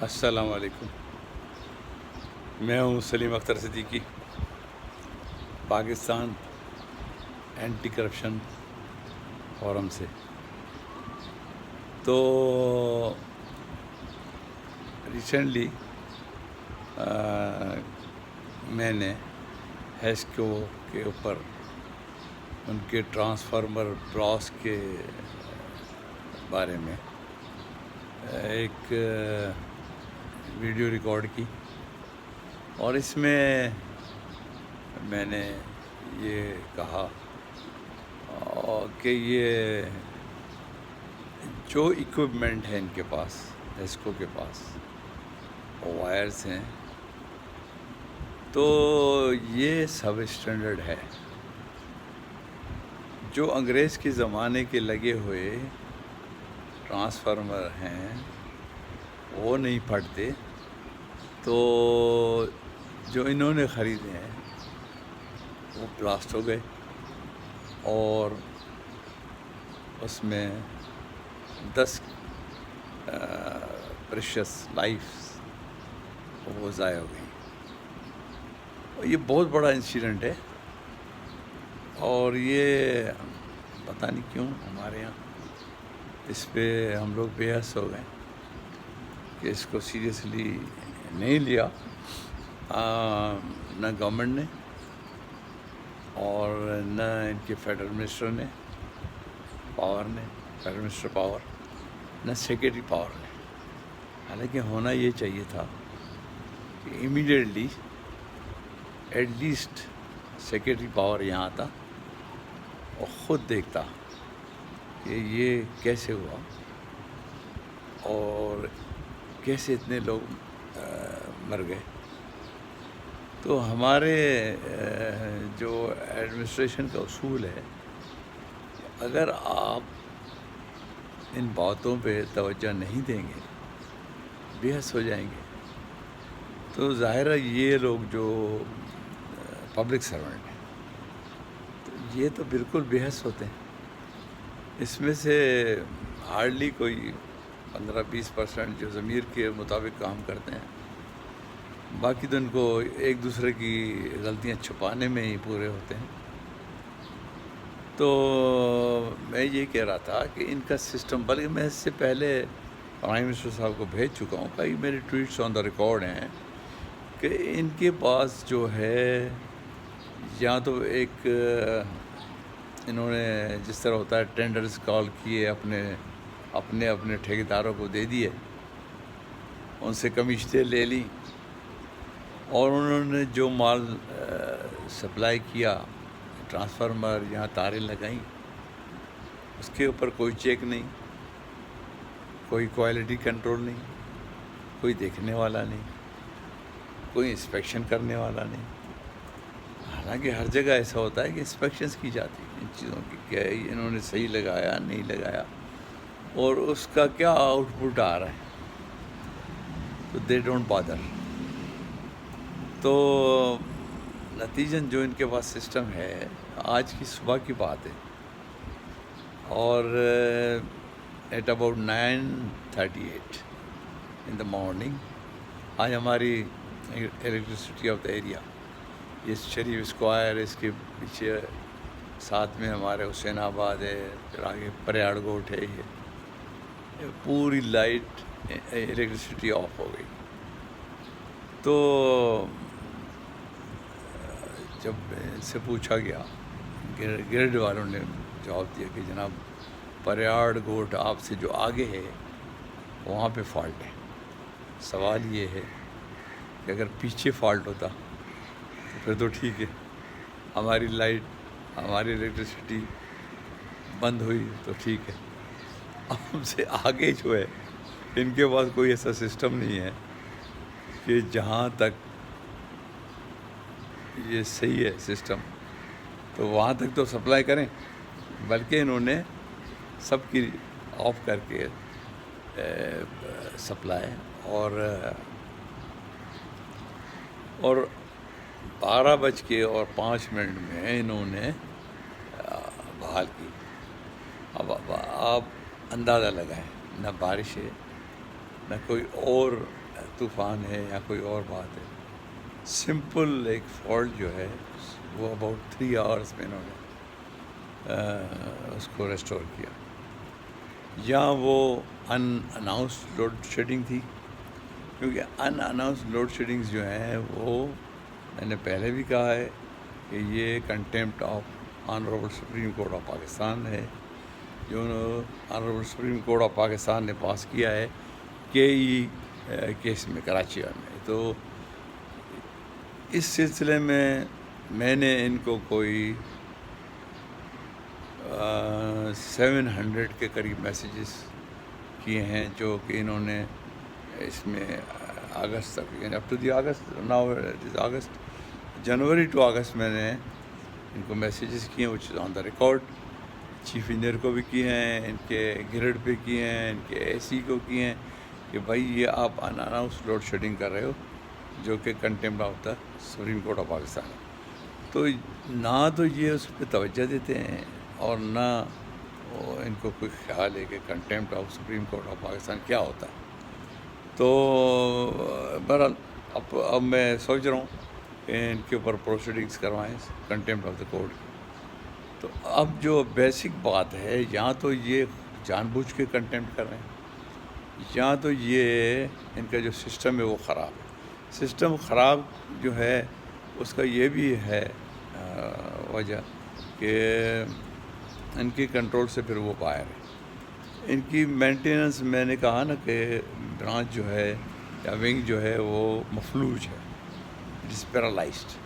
السلام علیکم. میں ہوں Salim Akhtar Siddiqui, Pakistan anti corruption forum سے. تو ریسنٹلی میں نے ہیسکو کے اوپر ان کے ٹرانسفارمر براس کے بارے میں ایک ویڈیو ریکارڈ کی، اور اس میں میں نے یہ کہا کہ یہ جو ایکوپمنٹ ہے ان کے پاس، ہیسکو کے پاس وائرز ہیں، تو یہ سب اسٹینڈرڈ ہے. جو انگریز کے زمانے کے لگے ہوئے ٹرانسفارمر ہیں وہ نہیں پھٹتے، تو جو انہوں نے خریدے ہیں وہ بلاسٹ ہو گئے، اور اس میں 10 پریشس لائفز وہ ضائع ہو گئی. یہ بہت بڑا انسیڈنٹ ہے، اور یہ پتہ نہیں کیوں ہمارے یہاں اس پہ ہم لوگ بے حس ہو گئے کہ اس کو سیریسلی نہیں لیا، نہ گورنمنٹ نے اور نہ ان کے فیڈرل منسٹر نے فیڈرل منسٹر پاور، نہ سیکریٹری پاور نے. حالانکہ ہونا یہ چاہیے تھا کہ immediately at least secretary power یہاں آتا اور خود دیکھتا کہ یہ کیسے ہوا اور کیسے اتنے لوگ مر گئے. تو ہمارے جو ایڈمنسٹریشن کا اصول ہے، اگر آپ ان باتوں پہ توجہ نہیں دیں گے، بے حس ہو جائیں گے، تو ظاہر ہے یہ لوگ جو پبلک سرونٹ ہیں تو یہ تو بالکل بے حس ہوتے ہیں. اس میں سے ہارڈلی کوئی 15-20% جو ضمیر کے مطابق کام کرتے ہیں، باقی تو ان کو ایک دوسرے کی غلطیاں چھپانے میں ہی پورے ہوتے ہیں. تو میں یہ کہہ رہا تھا کہ ان کا سسٹم، بلکہ میں اس سے پہلے پرائم منسٹر صاحب کو بھیج چکا ہوں، کئی میری ٹویٹس آن دا ریکارڈ ہیں کہ ان کے پاس جو ہے، یا تو ایک انہوں نے جس طرح ہوتا ہے ٹینڈرز کال کیے، اپنے ٹھیکیداروں کو دے دیے، ان سے کمیشنیں لے لی، اور انہوں نے جو مال سپلائی کیا، ٹرانسفارمر یہاں تاریں لگائیں، اس کے اوپر کوئی چیک نہیں، کوئی کوالٹی کنٹرول نہیں، کوئی دیکھنے والا نہیں، کوئی انسپیکشن کرنے والا نہیں. حالانکہ ہر جگہ ایسا ہوتا ہے کہ انسپیکشنز کی جاتی ہیں ان چیزوں کی، کہ انہوں نے صحیح لگایا نہیں لگایا، اور اس کا کیا آؤٹ پٹ آ رہا ہے. تو دے ڈونٹ بادر. تو نتیجاً جو ان کے پاس سسٹم ہے، آج کی صبح کی بات ہے، اور at about 9:38 in the morning, آج ہماری الیکٹریسٹی آف دا ایریا، یہ شریف اسکوائر، اس کے پیچھے ساتھ میں ہمارے حسین آباد ہے، پھر آگے پریاڑ گوٹ ہے، یہ پوری لائٹ الیکٹریسٹی آف ہو گئی. تو جب ان سے پوچھا گیا، گرڈ والوں نے جواب دیا کہ جناب پریاڑ گوٹ آپ سے جو آگے ہے وہاں پہ فالٹ ہے. سوال یہ ہے کہ اگر پیچھے فالٹ ہوتا تو پھر تو ٹھیک ہے، ہماری لائٹ، ہماری الیکٹریسٹی بند ہوئی تو ٹھیک ہے. ہم سے آگے جو ہے، ان کے پاس کوئی ایسا سسٹم نہیں ہے کہ جہاں تک یہ صحیح ہے سسٹم تو وہاں تک تو سپلائی کریں، بلکہ انہوں نے سب کی آف کر کے سپلائی، اور 12:05 میں انہوں نے بحال کی. اب آپ اندازہ لگائیں، نہ بارش ہے، نہ کوئی اور طوفان ہے یا کوئی اور بات ہے. سمپل ایک فالٹ جو ہے وہ اباؤٹ 3 آورس میں انہوں نے اس کو ریسٹور کیا. یا وہ ان اناؤنسڈ لوڈ شیڈنگ تھی، کیونکہ ان اناؤنسڈ لوڈ شیڈنگز جو ہیں وہ میں نے پہلے بھی کہا ہے کہ یہ contempt of honourable supreme court of Pakistan ہے، جو honourable supreme court of Pakistan نے پاس کیا ہے KE کیس میں کراچی میں. تو اس سلسلے میں نے ان کو کوئی 700 کے قریب میسیجز کیے ہیں جو کہ انہوں نے اس میں اگست تک، یعنی up to the August, now is August, جنوری ٹو اگست میں نے ان کو میسیجز کیے ہیں، which is on the record. Chief engineer کو بھی کیے ہیں، ان کے گریڈ پہ کیے ہیں، ان کے AC کو کیے ہیں کہ بھائی یہ آپ ان اناؤنس لوڈ شیڈنگ کر رہے ہو جو کہ contempt of the supreme court of Pakistan ہے. تو نہ تو یہ اس پہ توجہ دیتے ہیں اور نہ ان کو کوئی خیال ہے کہ contempt of supreme court of Pakistan کیا ہوتا ہے. تو بہرحال اب میں سوچ رہا ہوں کہ ان کے اوپر پروسیڈنگس کروائیں کنٹیمپٹ آف دا کورٹ. تو اب جو بیسک بات ہے، یا تو یہ جان بوجھ کے کنٹیمپٹ کر رہے ہیں، یا تو یہ ان کا جو سسٹم ہے وہ خراب ہے. سسٹم خراب جو ہے اس کا یہ بھی ہے وجہ کہ ان کی کنٹرول سے پھر وہ باہر ہے. ان کی مینٹیننس، میں نے کہا نا کہ برانچ جو ہے یا ونگ جو ہے وہ مفلوج ہے، اٹ از پیرالائزڈ،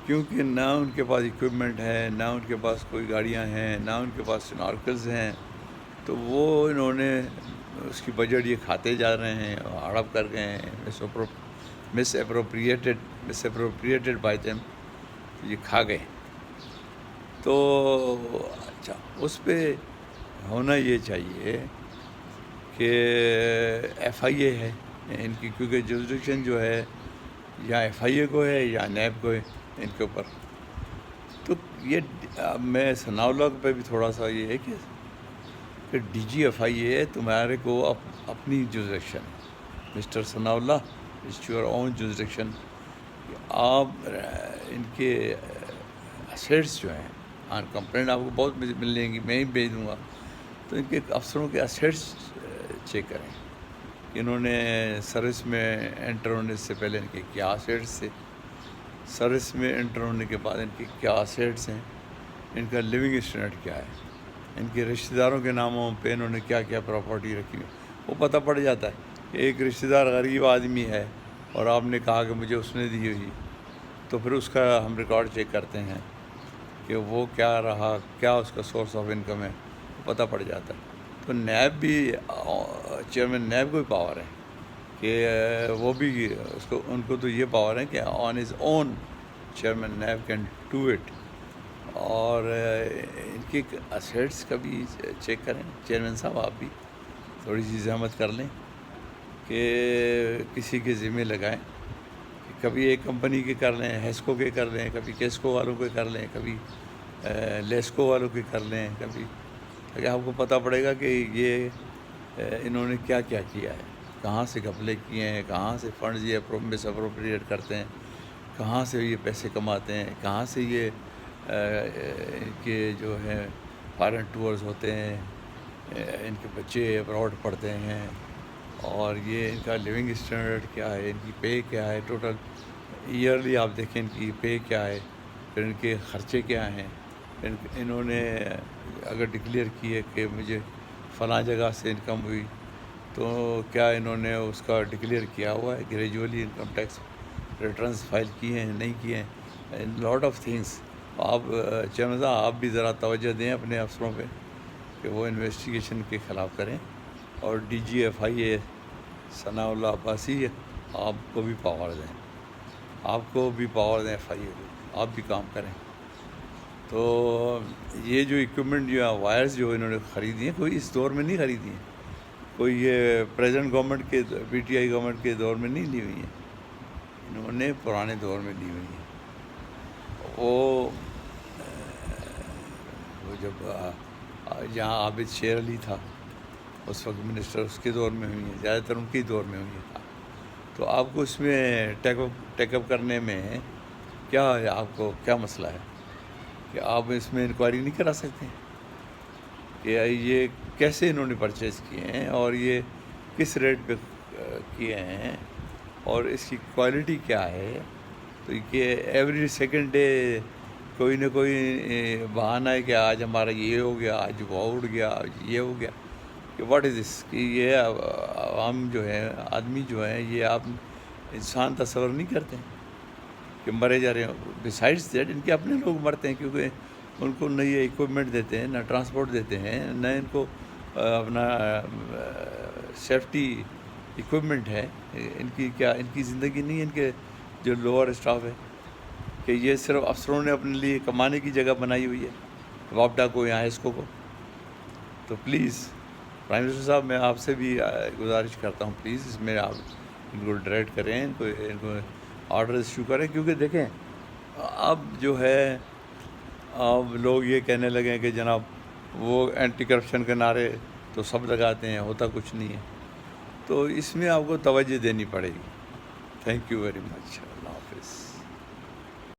کیونکہ نہ ان کے پاس اکوپمنٹ ہے، نہ ان کے پاس کوئی گاڑیاں ہیں، نہ ان کے پاس سنارکلز ہیں. تو وہ انہوں نے اس کی بجٹ یہ کھاتے جا رہے ہیں، ہڑپ کر گئے ہیں، مس اپروپریٹڈ بائی دیم، یہ کھا گئے. تو اچھا اس پہ ہونا یہ چاہیے کہ FIA ہے ان کی، کیونکہ جوریسڈکشن جو ہے یا FIA کو ہے یا نیب کو ہے ان کے اوپر. تو یہ میں ثناء اللہ پہ بھی تھوڑا سا یہ ہے کہ DG FIA تمہارے کو اپنی jurisdiction, mister Sanaullah, it's your own jurisdiction. آپ ان کے اسیٹس جو ہیں، کمپلین آپ کو بہت مل لیں گی، میں ہی بھیج دوں گا. تو ان کے افسروں کے اسیٹس چیک کریں کہ انہوں نے سروس میں انٹر ہونے سے پہلے ان کے کیا اسیٹس تھے، سروس میں انٹر ہونے کے بعد ان کے کیا اسیٹس ہیں، ان کا لیونگ اسٹینڈرڈ کیا ہے، ان کے رشتہ داروں کے ناموں پہ انہوں نے کیا کیا پراپرٹی رکھی ہوئی. وہ پتہ پڑ جاتا ہے کہ ایک رشتہ دار غریب آدمی ہے اور آپ نے کہا کہ مجھے اس نے دی ہوئی، تو پھر اس کا ہم ریکارڈ چیک کرتے ہیں کہ وہ کیا رہا، کیا اس کا سورس آف انکم ہے، وہ پتہ پڑ جاتا ہے. تو نیب بھی، چیئرمین نیب کو بھی پاور ہے کہ وہ بھی اس کو، ان کو تو یہ پاور ہے کہ on his own chairman NAB can do it. اور ان کی اسیٹس کا بھی چیک کریں. چیئرمین صاحب آپ بھی تھوڑی سی زحمت کر لیں کہ کسی کے ذمہ لگائیں، کہ کبھی ایک کمپنی کے کر لیں، ہیسکو کے کر لیں، کبھی کیسکو والوں کے کر لیں، کبھی لیسکو والوں کے کر لیں، کبھی، تاکہ آپ کو پتہ پڑے گا کہ یہ انہوں نے کیا کیا کیا ہے، کہاں سے گھپلے کیے ہیں، کہاں سے فنڈز یہ مس اپروپریٹ کرتے ہیں، کہاں سے یہ پیسے کماتے ہیں، کہاں سے یہ ان کے جو ہے فارن ٹورز ہوتے ہیں، ان کے بچے ابراڈ پڑھتے ہیں، اور یہ ان کا لیونگ اسٹینڈرڈ کیا ہے، ان کی پے کیا ہے، ٹوٹل ایئرلی آپ دیکھیں ان کی پے کیا ہے، پھر ان کے خرچے کیا ہیں. انہوں نے اگر ڈکلیئر کیے کہ مجھے فلاں جگہ سے انکم ہوئی، تو کیا انہوں نے اس کا ڈکلیئر کیا ہوا ہے، gradually income tax returns file کیے ہیں نہیں کیے ہیں، لاٹ آف تھنگس. آپ چیئرمین صاحب آپ بھی ذرا توجہ دیں اپنے افسروں پہ کہ وہ انویسٹیگیشن کے خلاف کریں. اور DG FIA ثناء اللہ عباسی آپ کو بھی پاور دیں، آپ کو بھی پاور دیں FIA کو، آپ بھی کام کریں. تو یہ جو اکوپمنٹ جو ہے، وائرز جو انہوں نے خریدی ہیں، کوئی اس دور میں نہیں خریدی ہیں، کوئی یہ پریزنٹ گورنمنٹ کے PTI گورنمنٹ کے دور میں نہیں لی ہوئی ہیں، انہوں نے پرانے دور میں لی ہوئی ہیں. وہ جب جہاں عابد شیر علی تھا اس وقت منسٹر، اس کے دور میں ہوئی ہیں، زیادہ تر ان کے دور میں ہوئی ہیں. تو آپ کو اس میں ٹیک اپ کرنے میں کیا ہے، آپ کو کیا مسئلہ ہے کہ آپ اس میں انکوائری نہیں کرا سکتے کہ یہ کیسے انہوں نے پرچیز کیے ہیں اور یہ کس ریٹ پہ کیے ہیں اور اس کی کوالٹی کیا ہے. تو یہ ایوری سیکنڈ ڈے کوئی نہ کوئی بہانہ ہے کہ آج ہمارا یہ ہو گیا، آج وہ اڑ گیا، آج یہ ہو گیا. کہ واٹ از دس، کہ یہ عوام جو ہے، آدمی جو ہیں، یہ آپ انسان تصور نہیں کرتے ہیں کہ مرے جا رہے ہیں. بسائڈس دیٹ ان کے اپنے لوگ مرتے ہیں کیونکہ ان کو نہ یہ اکوپمنٹ دیتے ہیں، نہ ٹرانسپورٹ دیتے ہیں، نہ ان کو اپنا سیفٹی اکوپمنٹ ہے. ان کی زندگی نہیں ہے، ان کے جو لوور اسٹاف ہے کہ یہ صرف افسروں نے اپنے لیے کمانے کی جگہ بنائی ہوئی ہے، وابڈا کو یا ایسکو کو. تو پلیز پرائم منسٹر صاحب، میں آپ سے بھی گزارش کرتا ہوں، پلیز اس میں آپ ان کو ڈائریکٹ کریں، ان کو آرڈر ایشو کریں. کیونکہ دیکھیں اب جو ہے، اب لوگ یہ کہنے لگے ہیں کہ جناب وہ اینٹی کرپشن کے نعرے تو سب لگاتے ہیں، ہوتا کچھ نہیں ہے. تو اس میں آپ کو توجہ دینی پڑے گی. Thank you very much. اللہ حافظ.